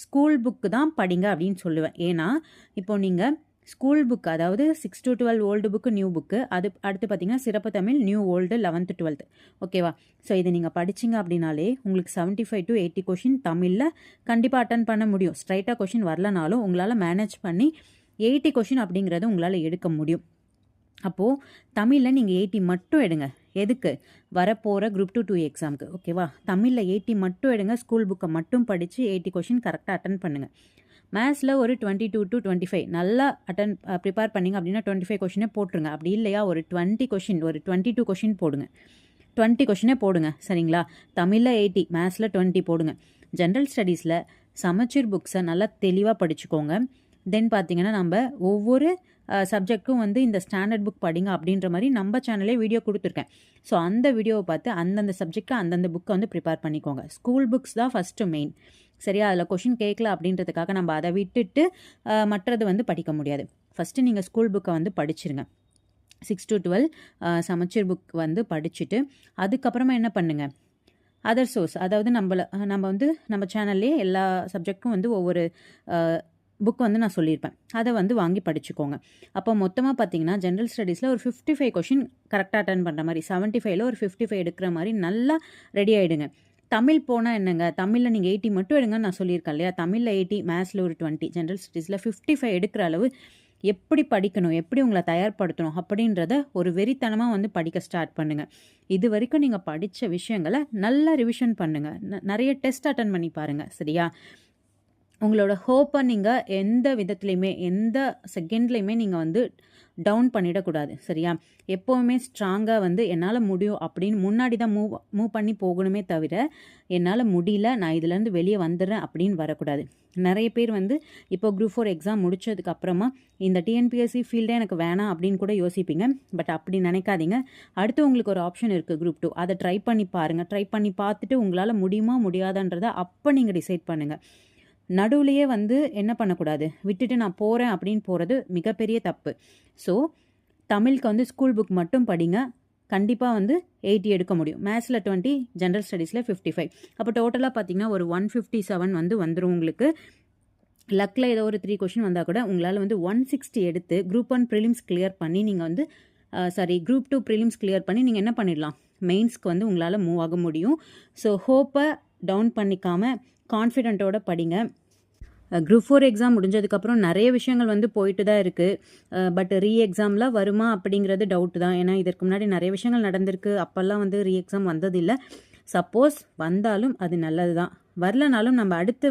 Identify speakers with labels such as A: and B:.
A: School book தான் படிங்க அப்படின்னு சொல்லுவேன். ஏன்னா இப்போ நீங்கள் ஸ்கூல் புக் அதாவது 6 to 12 old book new book அடுத்து பார்த்தீங்கன்னா சிறப்பு Tamil new old 11th 12th ஓகேவா. ஸோ இதை நீங்கள் படிச்சிங்க அப்படின்னாலே உங்களுக்கு 75 to 80 கொஷின் தமிழில் கண்டிப்பாக அட்டன் பண்ண முடியும். ஸ்ட்ரைட்டாக கொஷின் வரலனாலும் உங்களால் மேனேஜ் பண்ணி 80 கொஷின் அப்படிங்கிறத உங்களால் எடுக்க முடியும். அப்போது தமிழில் நீங்கள் 80 மட்டும் எடுங்க. எதுக்கு? வரப்போகிற குரூப் 2 எக்ஸாமுக்கு ஓகேவா. தமிழில் 80 மட்டும் எடுங்க. ஸ்கூல் புக்கை மட்டும் படித்து 80 கொஷின் கரெக்டாக அட்டன் பண்ணுங்கள். மேத்ஸில் ஒரு 22 to 25 நல்லா ப்ரிப்பேர் பண்ணிங்க அப்படின்னா 25 கொஷினே போட்டுருங்க. அப்படி இல்லையா ஒரு 20 கொஷின் ஒரு 22 கொஷின் போடுங்க. 20 கொஷினே போடுங்க சரிங்களா. தமிழில் 80 மேத்ஸில் 20 போடுங்க. ஜென்ரல் ஸ்டடீஸில் சமச்சீர் புக்ஸை நல்லா தெளிவாக படிச்சுக்கோங்க. தென் பார்த்தீங்கன்னா நம்ம ஒவ்வொரு சப்ஜெக்ட்க்கும் வந்து இந்த ஸ்டாண்டர்ட் புக் படிங்க அப்படின்ற மாதிரி நம்ம சேனலே வீடியோ கொடுத்துருக்கேன். ஸோ அந்த வீடியோவை பார்த்து அந்தந்த சப்ஜெக்ட்க்கு அந்தந்த புக்கை வந்து ப்ரிப்பேர் பண்ணிக்கோங்க. ஸ்கூல் புக்ஸ் தான் ஃபஸ்ட்டு மெயின் சரியா. அதில் கொஷின் கேட்கல அப்படின்றதுக்காக நம்ம அதை விட்டுட்டு மற்றது வந்து படிக்க முடியாது. ஃபஸ்ட்டு நீங்கள் ஸ்கூல் புக்கை வந்து படிச்சிருங்க. 6 to 12 சமச்சீர் புக் வந்து படிச்சுட்டு அதுக்கப்புறமா என்ன பண்ணுங்கள், அதர் சோர்ஸ் அதாவது நம்ம வந்து நம்ம சேனல்லே எல்லா சப்ஜெக்ட்க்கும் வந்து ஒவ்வொரு புக் வந்து நான் சொல்லியிருப்பேன். அதை வந்து வாங்கி படிச்சுக்கோங்க. அப்போ மொத்தமாக பார்த்தீங்கன்னா ஜென்ரல் ஸ்டடீஸில் ஒரு 55 கொஷின் கரெக்டாக அட்டன் பண்ணுற மாதிரி 75ல் ஒரு 55 எடுக்கிற மாதிரி நல்லா ரெடி ஆகிடுங்க. தமிழ் போனால் என்னங்க, தமிழில் நீங்கள் 80 மட்டும் எடுங்கன்னு நான் சொல்லியிருக்கேன் இல்லையா. தமிழில் 80 மேத்ஸில் ஒரு 20 ஜென்ரல் ஸ்டடீஸில் 55 எடுக்கிற அளவு எப்படி படிக்கணும், எப்படி உங்களை தயார்படுத்தணும் அப்படின்றத ஒரு வெறித்தனமாக வந்து படிக்க ஸ்டார்ட் பண்ணுங்கள். இது வரைக்கும் நீங்கள் படித்த விஷயங்களை நல்லா ரிவிஷன் பண்ணுங்கள். நிறைய டெஸ்ட் அட்டன் பண்ணி பாருங்கள் சரியா. உங்களோட ஹோப்பை நீங்கள் எந்த விதத்துலையுமே எந்த செகண்ட்லையுமே நீங்கள் வந்து டவுன் பண்ணிடக்கூடாது சரியா. எப்போவுமே ஸ்ட்ராங்காக வந்து என்னால் முடியும் அப்படின்னு முன்னாடி தான் மூவ் பண்ணி போகணுமே தவிர என்னால் முடியல நான் இதுலேருந்து வெளியே வந்துடுறேன் அப்படின்னு வரக்கூடாது. நிறைய பேர் வந்து இப்போ குரூப் 4 எக்ஸாம் முடிச்சதுக்கு அப்புறமா இந்த டிஎன்பிஎஸ்சி ஃபீல்டே எனக்கு வேணாம் அப்படின்னு கூட யோசிப்பீங்க. பட் அப்படி நினைக்காதீங்க. அடுத்து உங்களுக்கு ஒரு ஆப்ஷன் இருக்குது குரூப் 2, அதை ட்ரை பண்ணி பாருங்கள். ட்ரை பண்ணி பார்த்துட்டு உங்களால் முடியுமா முடியாதான்றதை அப்போ நீங்கள் டிசைட் பண்ணுங்கள். நடுவுலையே வந்து என்ன பண்ணக்கூடாது, விட்டுட்டு நான் போகிறேன் அப்படின்னு போகிறது மிகப்பெரிய தப்பு. ஸோ தமிழுக்கு வந்து ஸ்கூல் புக் மட்டும் படிங்க. கண்டிப்பாக வந்து 80 எடுக்க முடியும். மேத்ஸில் 20 ஜென்ரல் ஸ்டடீஸில் 55 அப்போ டோட்டலாக பார்த்தீங்கன்னா ஒரு 157 வந்து வந்துடும் உங்களுக்கு. லக்கில் ஏதோ ஒரு 3 கொஷின் வந்தால் கூட உங்களால் வந்து 160 எடுத்து குரூப் 1 ப்ரிலிம்ஸ் கிளியர் பண்ணி நீங்கள் வந்து குரூப் 2 ப்ரிலிம்ஸ் கிளியர் பண்ணி நீங்கள் என்ன பண்ணிடலாம், மெயின்ஸ்க்கு வந்து உங்களால் மூவ் ஆக முடியும். ஸோ ஹோப்பை டவுன் பண்ணிக்காமல் கான்ஃபிடென்ட்டோட படிங்க. குரூப் 4 எக்ஸாம் முடிஞ்சதுக்கப்புறம் நிறைய விஷயங்கள் வந்து போயிட்டு தான் இருக்குது. பட் எக்ஸாமில் வருமா அப்படிங்கிறது டவுட்டு தான். ஏன்னா இதற்கு முன்னாடி நிறைய விஷயங்கள் நடந்திருக்கு. அப்போல்லாம் வந்து எக்ஸாம் வந்ததில்லை. சப்போஸ் வந்தாலும் அது நல்லது தான். வரலனாலும் நம்ம அடுத்து